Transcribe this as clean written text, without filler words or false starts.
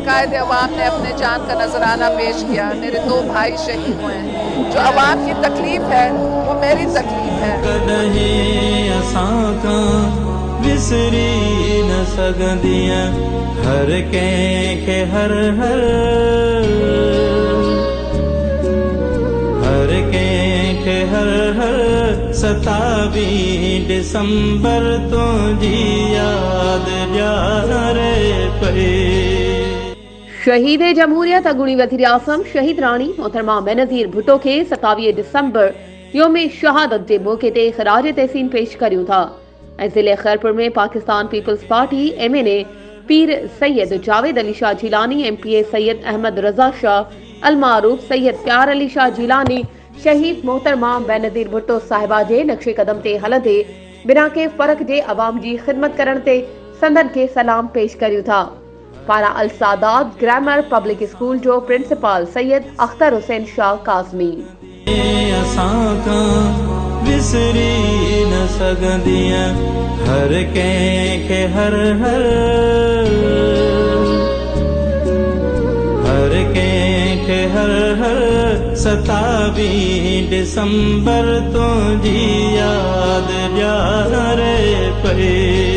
कायद अवाम ने अपने जान का नजराना पेश किया। मेरे 2 भाई शहीद हुए हैं। जो अवाम की तकलीफ है वो मेरी तकलीफ है। विसरी न सगंदियां हर के हर के हर 27 दिसंबर तो जी याद रे पे। शहीद जमहूरियत अगुणी वज़ीर आज़म शहीद रानी मोहतरमा बेनज़ीर भुट्टो के 27 दिसंबर योम शहादत के मौके ते खराज तहसीन पेश करियूं था। जिले खैरपुर में पाकिस्तान पीपल्स पार्टी MNA पीर सैयद जावेद अली शाह जिलानी, MPA सैयद अहमद रजा शाह अलमारूफ सैयद प्यार अली शाह जिलानी शहीद मोहतरमा बेनज़ीर भुट्टो साहिबा जे नक्शे कदम ते हलंदे बिना के फर्क जे अवाम जी खिदमत करण ते संदन के सलाम पेश करियूं था। पारा अल सादात ग्रामर पब्लिक स्कूल जो प्रिंसिपल सैयद अख्तर हुसैन शाह काज़मी। विसरी न सगंदियां हर के हर के हर 27 दिसंबर तो जी याद रे पे।